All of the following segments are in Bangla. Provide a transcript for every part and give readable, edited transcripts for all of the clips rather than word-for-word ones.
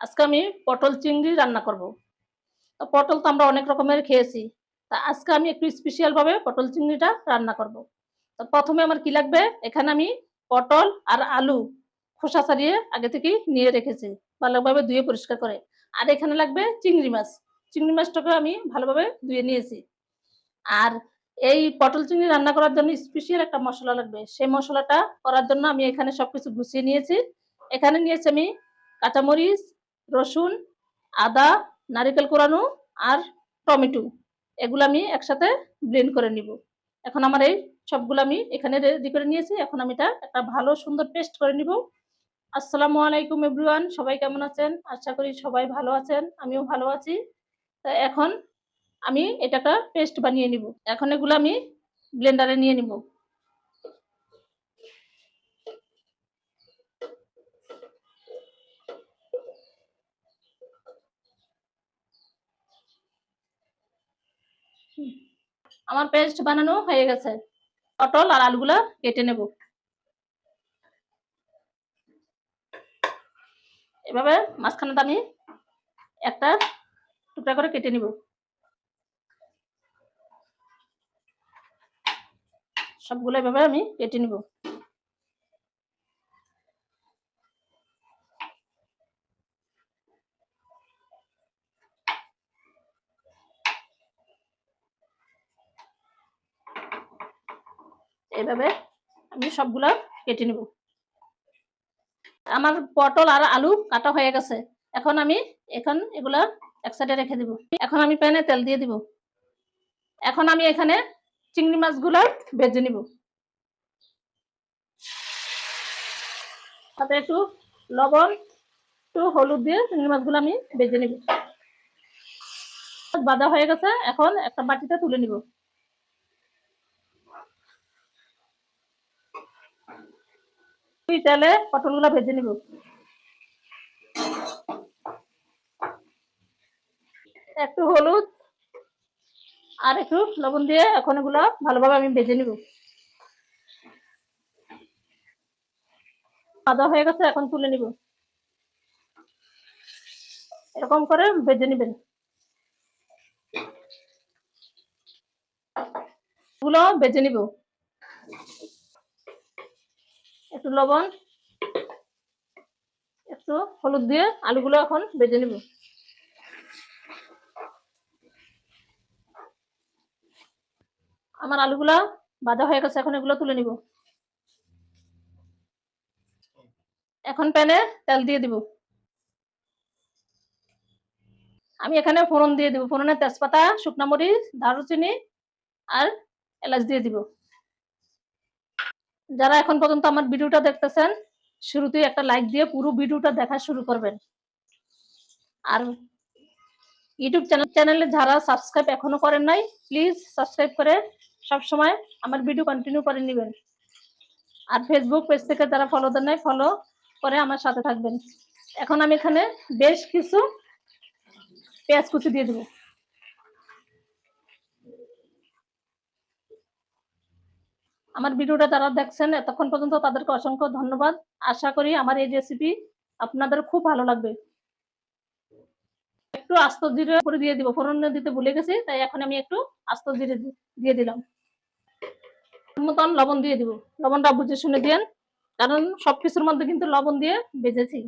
আজকে আমি পটল চিংড়ি রান্না করব। তো পটল তো আমরা অনেক রকমের খেয়েছি। তা আজকে আমি একটু স্পেশাল ভাবে পটল চিংড়িটা রান্না করব। তো প্রথমে আমার কি লাগবে, এখানে আমি পটল আর আলু খোসা ছাড়িয়ে আগে থেকেই নিয়ে রেখেছি, ভালোভাবে ধুয়ে পরিষ্কার করে। আর এখানে লাগবে চিংড়ি মাছ। চিংড়ি মাছটাকে আমি ভালোভাবে ধুয়ে নিয়েছি। আর এই পটল চিংড়ি রান্না করার জন্য স্পেশাল একটা মসলা লাগবে। সেই মসলাটা করার জন্য আমি এখানে সবকিছু গুছিয়ে নিয়েছি। এখানে নিয়েছি আমি কাঁচামরিচ, রসুন, আদা, নারিকেল কোরানো আর টমেটো। এগুলো আমি একসাথে ব্লেন্ড করে নিব। এখন আমার এই সবগুলো আমি এখানে রেডি করে নিয়েছি। এখন আমি এটা একটা ভালো সুন্দর পেস্ট করে নিব। আসসালামু আলাইকুম এভরিওয়ান, সবাই কেমন আছেন? আশা করি সবাই ভালো আছেন, আমিও ভালো আছি। তো এখন আমি এটাকে পেস্ট বানিয়ে নিব। এখন এগুলো আমি ব্লেন্ডারে নিয়ে নিব। আমার পেস্ট বানানো হয়ে গেছে। পটল আর আলুগুলা কেটে নেব। এভাবে মাঝখানেটা আমি একটা টুকরা করে কেটে নিব। সবগুলো এভাবে আমি কেটে নিব। এভাবে আমি সবগুলা কেটে নিব। আমার পটল আর আলু কাটা হয়ে গেছে। এখন আমি এগুলা এক সাইডে রেখে দিব। এখন আমি প্যানে তেল দিয়ে দিব। এখন আমি এখানে চিংড়ি মাছগুলা ভেজে নিব। সাথে একটু লবণ, একটু হলুদ দিয়ে চিংড়ি মাছগুলো আমি ভেজে নিব। ভাজা হয়ে গেছে, এখন একটা বাটিতে তুলে নিব। তেলে পটলগুলো ভেজে নিব। একটু হলুদ আর একটু লবণ দিয়ে এখন এগুলো ভালোভাবে আমি ভেজে নিব। ভাজা হয়ে গেছে, এখন তুলে নিব। এরকম করে ভেজে নিবেন। গুলো ভেজে নিব। একটু লবণ, একটু হলুদ দিয়ে আলুগুলো এখন ভেজে নিব। আমার আলুগুলা ভাজা হয়ে গেছে, এখন এগুলো তুলে নিব। এখন প্যানে তেল দিয়ে দিব। আমি এখানে ফোড়ন দিয়ে দিব। ফোড়নে তেজপাতা, শুকনা মরিচ, দারুচিনি আর এলাচ দিয়ে দিব। যারা এখন পর্যন্ত আমার ভিডিওটা দেখতেছেন, শুরুতেই একটা লাইক দিয়ে পুরো ভিডিওটা দেখা শুরু করবেন। আর ইউটিউব চ্যানেলে যারা সাবস্ক্রাইব এখনো করেন নাই, প্লিজ সাবস্ক্রাইব করে সব সময় আমার ভিডিও কন্টিনিউ করে নেবেন। আর ফেসবুক পেজ থেকে যারা ফলো দেন নাই, ফলো করে আমার সাথে থাকবেন। এখন আমি এখানে বেশ কিছু পেঁয়াজ কুচি দিয়ে দেব। আমার ভিডিওটা যারা দেখছেন এতক্ষণ পর্যন্ত তাদেরকে অসংখ্য ধন্যবাদ। আশা করি আমার এই রেসিপি আপনাদের খুব ভালো লাগবে। একটু আস্ত জিরে করে দিয়ে দিব, ফোড়নে দিতে ভুলে গেছি, তাই এখন আমি একটু আস্ত জিরে দিয়ে দিলাম। মতন লবণ দিয়ে দিব। লবণটা বুঝে শুনে দিয়েন, কারণ সবকিছুর মধ্যে কিন্তু লবণ দিয়ে ভেজেছি।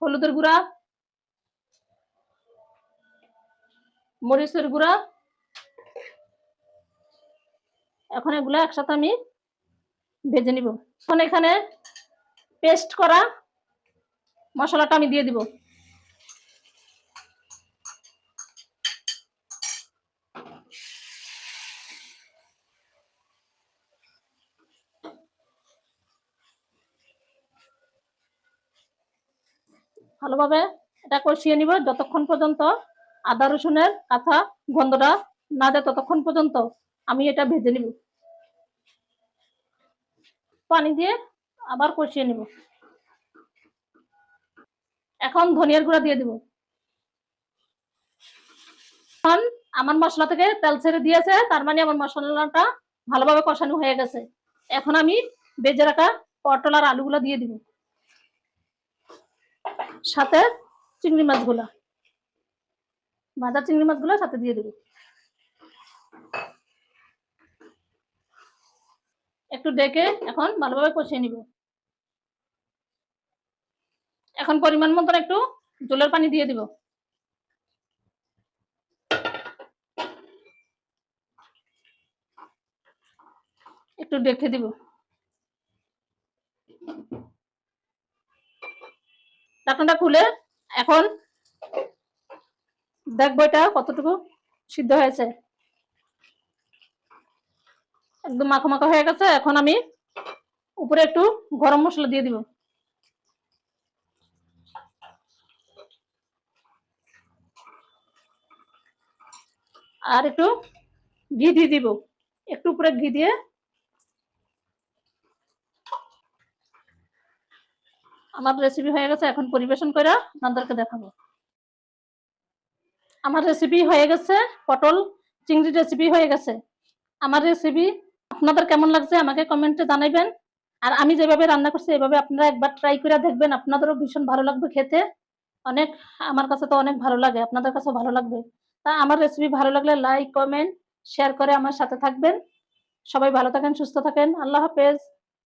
হলুদের গুঁড়া, মরিচের গুঁড়া, এখন এগুলো একসাথে আমি ভেজে নিব। এখন এখানে পেস্ট করা মশলাটা আমি দিয়ে দিব। ভালোভাবে এটা কষিয়ে নিব যতক্ষণ পর্যন্ত আদা রসুনের কাঁচা গন্ধটা না যায়, ততক্ষণ পর্যন্ত আমি এটা ভেজে নিব। পানি দিয়ে আবার কষিয়ে নিব। এখন ধনিয়ার গুঁড়া দিয়ে দিব। এখন আমার মশলা থেকে তেল ছেড়ে দিয়েছে, তার মানে আমার মশলাটা ভালোভাবে কষানো হয়ে গেছে। এখন আমি ভেজে রাখা পটল আর আলুগুলো দিয়ে দিব। সাথে চিংড়ি মাছগুলা, ভাজা চিংড়ি মাছগুলো সাথে দিয়ে দেব। একটু ডেকে এখন ভালোভাবে কষিয়ে নিব। এখন পরিমাণ মতন একটু জলের পানি দিয়ে দিব। একটু ডেকে দিব। ঢাকনাটা খুলে এখন দেখবো এটা কতটুকু সিদ্ধ হয়েছে। একদম মাখো মাখো হয়ে গেছে। এখন আমি উপরে একটু গরম মশলা দিয়ে দিব। আর একটু ঘি দিয়ে দিব। একটু উপরে ঘি দিয়ে আমার রেসিপি হয়ে গেছে। এখন পরিবেশন করে আপনাদেরকে দেখাবো। আমার রেসিপি হয়ে গেছে, পটল চিংড়ি রেসিপি হয়ে গেছে। আমার রেসিপি আপনাদের কেমন লাগছে আমাকে কমেন্টে জানাবেন। আর আমি যেভাবে রান্না করছি এভাবে আপনারা একবার ট্রাই করে দেখবেন, আপনাদেরও ভীষণ ভালো লাগবে খেতে। অনেক, আমার কাছে তো অনেক ভালো লাগে, আপনাদের কাছেও ভালো লাগবে। তা আমার রেসিপি ভালো লাগলে লাইক, কমেন্ট, শেয়ার করে আমার সাথে থাকবেন। সবাই ভালো থাকেন, সুস্থ থাকেন। আল্লাহ হাফেজ।